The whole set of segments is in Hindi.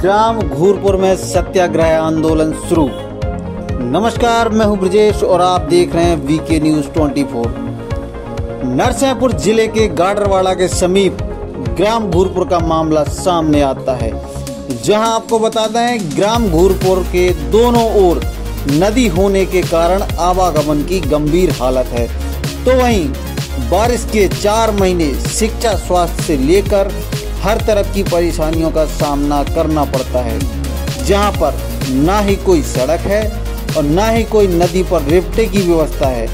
ग्राम घूरपुर में सत्याग्रह आंदोलन शुरू। नमस्कार, मैं हूं ब्रजेश और आप देख रहे हैं वीके न्यूज 24। नरसिंहपुर जिले के गाडरवाड़ा के समीप ग्राम घूरपुर का मामला सामने आता है, जहां आपको बताते हैं ग्राम घूरपुर के दोनों ओर नदी होने के कारण आवागमन की गंभीर हालत है। तो वहीं बारिश के 4 महीने शिक्षा स्वास्थ्य से लेकर हर तरफ की परेशानियों का सामना करना पड़ता है, जहां पर ना ही कोई सड़क है और ना ही कोई नदी पर रिफ्टे की व्यवस्था है,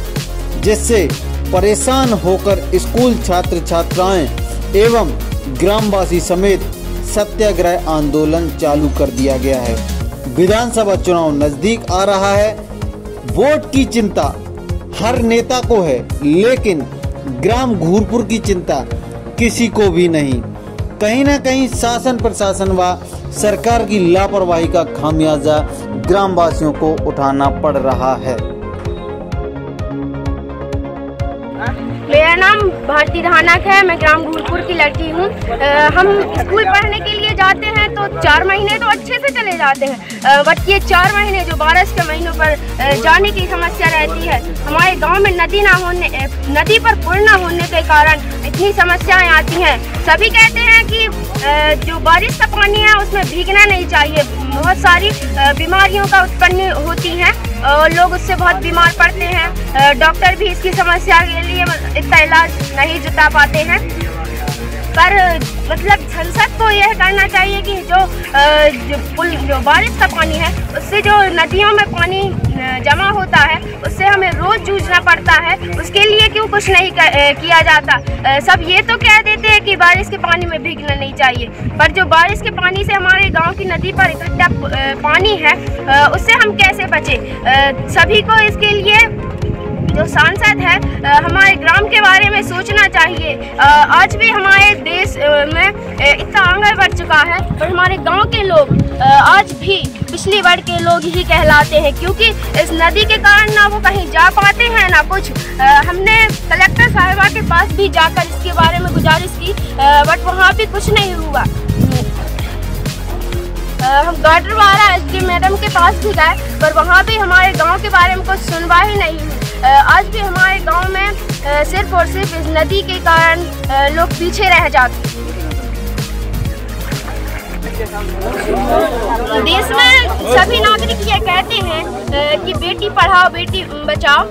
जिससे परेशान होकर स्कूल छात्र छात्राएं एवं ग्रामवासी समेत सत्याग्रह आंदोलन चालू कर दिया गया है। विधानसभा चुनाव नजदीक आ रहा है, वोट की चिंता हर नेता को है, लेकिन ग्राम घूरपुर की चिंता किसी को भी नहीं। कहीं ना कहीं शासन प्रशासन व सरकार की लापरवाही का खामियाजा ग्रामवासियों को उठाना पड़ रहा है। मेरा नाम भारती धानक है, मैं ग्राम घूरपुर की लड़की हूँ। हम स्कूल पढ़ने के लिए जाते हैं तो 4 महीने तो अच्छे से चले जाते हैं, बट ये 4 महीने जो बारिश के महीनों पर जाने की समस्या रहती है। हमारे गांव में नदी पर पुल न होने के कारण इतनी समस्याएं आती हैं। सभी कहते हैं कि जो बारिश का पानी है उसमें भीगना नहीं चाहिए, बहुत सारी बीमारियों का उत्पन्न होती हैं और लोग उससे बहुत बीमार पड़ते हैं। डॉक्टर भी इसकी समस्या के लिए इतना इलाज नहीं जुटा पाते हैं। पर मतलब संसद को यह करना चाहिए कि जो बारिश का पानी है उससे जो नदियों में पानी जमा होता है उससे हमें रोज जूझना पड़ता है, उसके लिए क्यों कुछ नहीं किया जाता। सब ये तो कह देते हैं कि बारिश के पानी में भीगना नहीं चाहिए, पर जो बारिश के पानी से हमारे गांव की नदी पर इकट्ठा पानी है उससे हम कैसे बचे। सभी को इसके लिए जो सांसद है हमारे ग्राम के बारे में सोचना चाहिए। आज भी हमारे देश में इतना आगे बढ़ चुका है, पर हमारे गांव के लोग आज भी पिछली वर्ग के लोग ही कहलाते हैं, क्योंकि इस नदी के कारण ना वो कहीं जा पाते हैं ना कुछ। हमने कलेक्टर साहिबा के पास भी जाकर इसके बारे में गुजारिश की, बट वहाँ भी कुछ नहीं हुआ। हम गाडरवाड़ा एसडी मैडम के पास भी गए, पर वहाँ भी हमारे गांव के बारे में कुछ सुनवा ही नहीं हुई। आज भी हमारे गांव में सिर्फ और सिर्फ इस नदी के कारण लोग पीछे रह जाते हैं। देश में सभी नागरिक ये कहते हैं कि बेटी पढ़ाओ बेटी बचाओ,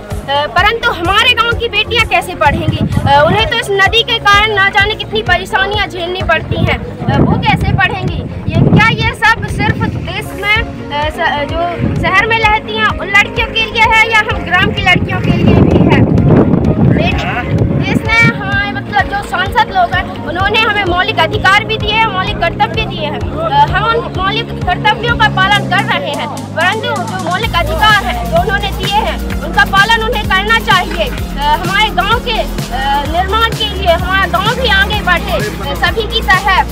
परंतु हमारे गांव की बेटियां कैसे पढ़ेंगी। उन्हें तो इस नदी के कारण ना जाने कितनी परेशानियां झेलनी पड़ती हैं, वो कैसे पढ़ेंगी। ये सब सिर्फ देश में जो शहर में रहती हैं उन लड़कियों के लिए है या हम ग्राम की लड़कियों के लिए भी है। देश ने हमारे मतलब जो सांसद लोग हैं उन्होंने हमें मौलिक अधिकार भी दिए हैं, मौलिक कर्तव्य दिए हैं। हम उन मौलिक कर्तव्यों का पालन कर रहे हैं, परंतु जो मौलिक अधिकार है जो उन्होंने दिए हैं उनका पालन उन्हें करना चाहिए। हमारे गाँव के निर्माण के लिए हमारा गाँव भी आगे बढ़े, सभी की तरह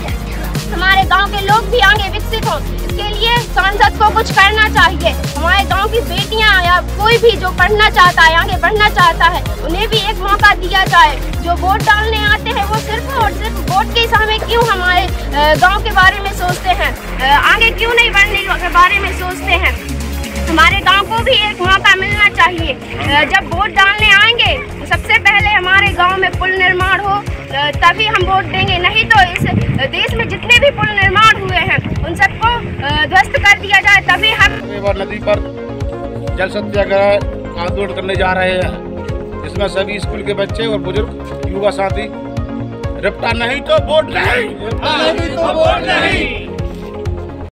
हमारे गांव के लोग भी आगे विकसित हों, इसके लिए सांसद को कुछ करना चाहिए। हमारे गांव की बेटियां या कोई भी जो पढ़ना चाहता है, आगे बढ़ना चाहता है, उन्हें भी एक मौका दिया जाए। जो वोट डालने आते हैं वो सिर्फ और सिर्फ वोट के समय क्यों हमारे गांव के बारे में सोचते हैं, आगे क्यों नहीं बढ़ने के बारे में सोचते हैं। हमारे गांव को भी एक मौका मिलना चाहिए। जब वोट डालने आएंगे तो सबसे पहले हमारे गांव में पुल निर्माण हो, तभी हम वोट देंगे। नहीं तो इस देश में जितने भी पुल निर्माण हुए हैं उन सबको ध्वस्त कर दिया जाए, तभी हम नदी पर जल सत्याग्रह आंदोलन करने जा रहे हैं, जिसमें सभी स्कूल के बच्चे और बुजुर्ग युवा साथी। रिफ्टा नहीं तो वोट नहीं, रिफ्टा नहीं तो वोट नहीं।